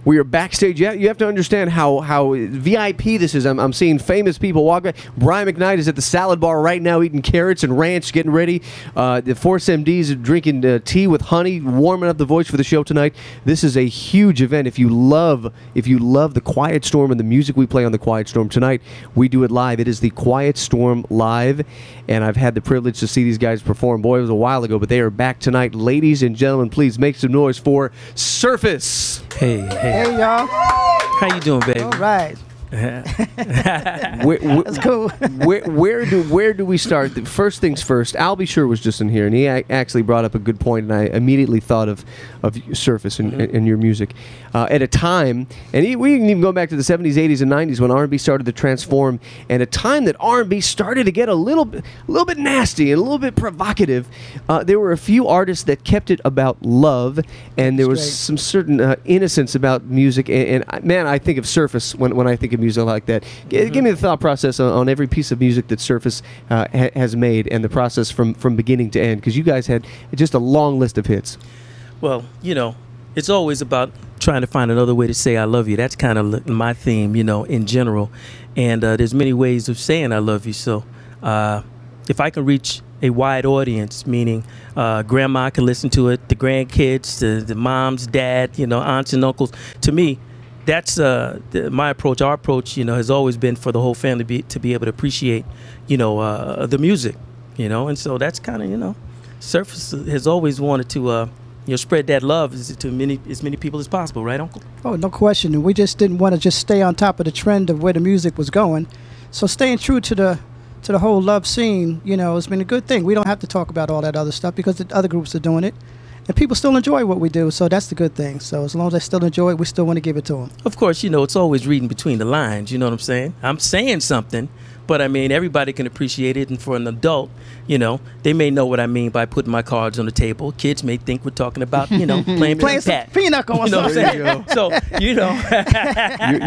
We are backstage. You have to understand how VIP this is. I'm seeing famous people walk by. Brian McKnight is at the salad bar right now eating carrots and ranch, getting ready. The Force MDs are drinking tea with honey, warming up the voice for the show tonight. This is a huge event. If you love the Quiet Storm and the music we play on the Quiet Storm tonight, we do it live. It is the Quiet Storm Live, and I've had the privilege to see these guys perform. Boy, it was a while ago, but they are back tonight. Ladies and gentlemen, please make some noise for Surface. Hey, y'all. How you doing, baby? All right. That's cool. where do we start? First things first. Albie Sure was just in here, and he actually brought up a good point, and I immediately thought of Surface and your music at a time, and we can even go back to the 70s, 80s, and 90s when R&B started to transform, and a time that R&B started to get a little bit nasty and a little bit provocative. There were a few artists that kept it about love, and there was some certain innocence about music. And man, I think of Surface when I think of music like that. Give me the thought process on every piece of music that Surface has made, and the process from beginning to end, because you guys had just a long list of hits. Well, you know, it's always about trying to find another way to say I love you. That's kind of my theme, you know, in general. And there's many ways of saying I love you. So if I can reach a wide audience, meaning grandma can listen to it, the grandkids, the moms, dad, you know, aunts and uncles, to me, that's my approach. Our approach, you know, has always been for the whole family to be able to appreciate, you know, the music, you know. And so that's kind of, you know, Surface has always wanted to, you know, spread that love to as many people as possible, right, Uncle? Oh, no question. And we just didn't want to just stay on top of the trend of where the music was going. So staying true to the whole love scene, you know, has been a good thing. We don't have to talk about all that other stuff because the other groups are doing it. And people still enjoy what we do, so that's the good thing. So as long as they still enjoy it, we still want to give it to them. Of course, you know, it's always reading between the lines, you know what I'm saying? I'm saying something, but I mean, everybody can appreciate it. And for an adult, you know, they may know what I mean by putting my cards on the table. Kids may think we're talking about, you know, playing some pinochle or you know what I'm saying? So, you know.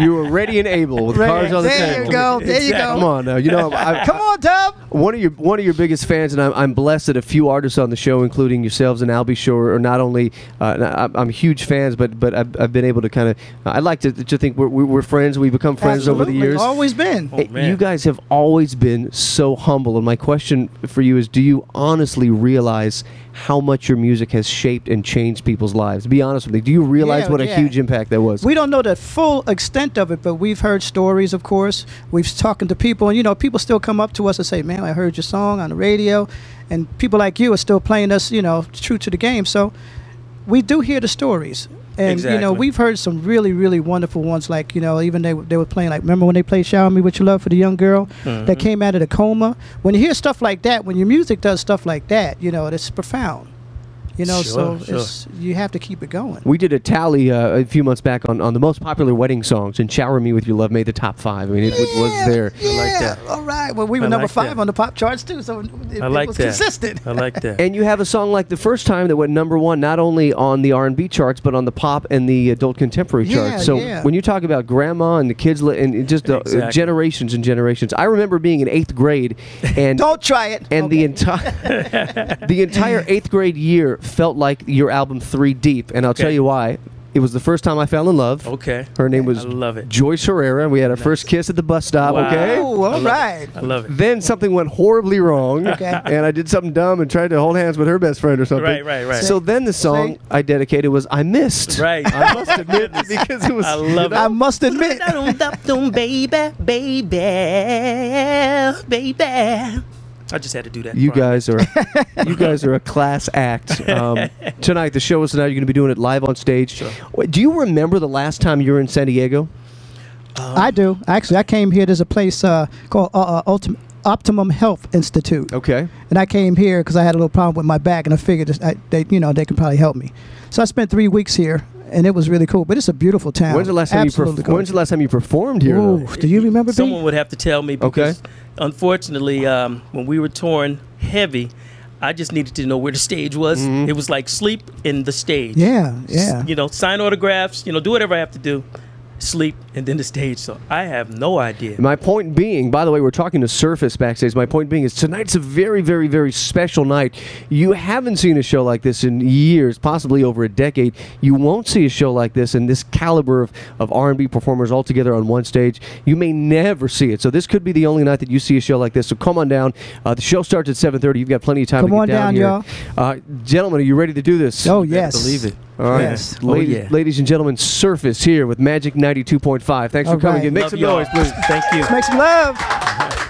you were ready and able with cards on the table. There you go. There you go. Come on now. You know, come on, Dub. One of your biggest fans, and I'm blessed that a few artists on the show, including yourselves and Albie Shore, are not only I'm huge fans, but I've been able to kind of I like to think we're friends. We've become friends over the years. Always been. Oh, man. You guys have always been so humble, and my question for you is: do you honestly realize how much your music has shaped and changed people's lives? Be honest with me. Do you realize what a huge impact that was? We don't know the full extent of it, but we've heard stories, of course. We've talking to people, and, you know, people still come up to us and say, man, I heard your song on the radio, and people like you are still playing us, you know, true to the game. So we do hear the stories. And, exactly. You know, we've heard some really, really wonderful ones, like, you know, even they were playing, like, remember when they played Shower Me With Your Love for the young girl that came out of the coma? When you hear stuff like that, when your music does stuff like that, you know, it's profound. You know, sure. You have to keep it going. We did a tally a few months back on the most popular wedding songs, and Shower Me With Your Love made the top 5. I mean, it was there. Yeah, I like that. All right. Well, we were number 5 on the pop charts, too, so it was consistent. I like that. And you have a song like The First Time that went number 1, not only on the R&B charts, but on the pop and the adult contemporary charts. So when you talk about grandma and the kids and just generations and generations. I remember being in 8th grade. And don't try it. And the entire 8th grade year felt like your album 3 Deep, and I'll tell you why. It was the first time I fell in love. Okay. Her name was Joyce Herrera. We had our first kiss at the bus stop. Wow. Okay. Oh, all right. I love it. Then something went horribly wrong. Okay. And I did something dumb and tried to hold hands with her best friend or something. Right. So then the song I dedicated was I Missed. Right. I must admit, because it was. I love it. I must admit. baby. I just had to do that. You guys are a class act. Tonight, the show is tonight. You're going to be doing it live on stage. Sure. Do you remember the last time you were in San Diego? I do. Actually, I came here. There's a place called Optimum Health Institute. Okay. And I came here because I had a little problem with my back, and I figured they could probably help me. So I spent 3 weeks here, and it was really cool. But it's a beautiful town. When's the last time you performed here? Ooh, do you remember? Someone would have to tell me because, unfortunately, when we were touring heavy, I just needed to know where the stage was. It was like sleep in the stage. Yeah. You know, sign autographs. You know, do whatever I have to do. sleep, and then the stage. So I have no idea. My point being, by the way, we're talking to Surface backstage. My point being is tonight's a very, very, very special night. You haven't seen a show like this in years, possibly over a decade. You won't see a show like this and this caliber of R&B performers all together on one stage. You may never see it. So this could be the only night that you see a show like this. So come on down. The show starts at 7:30. You've got plenty of time to get down here. Y'all. Gentlemen, are you ready to do this? Oh, yes. Believe it. All right. Yes. Ladies and gentlemen, Surface here with Magic 92.5. Thanks for coming in. Make Love some y'all. noise, please. Thank you. Make some love.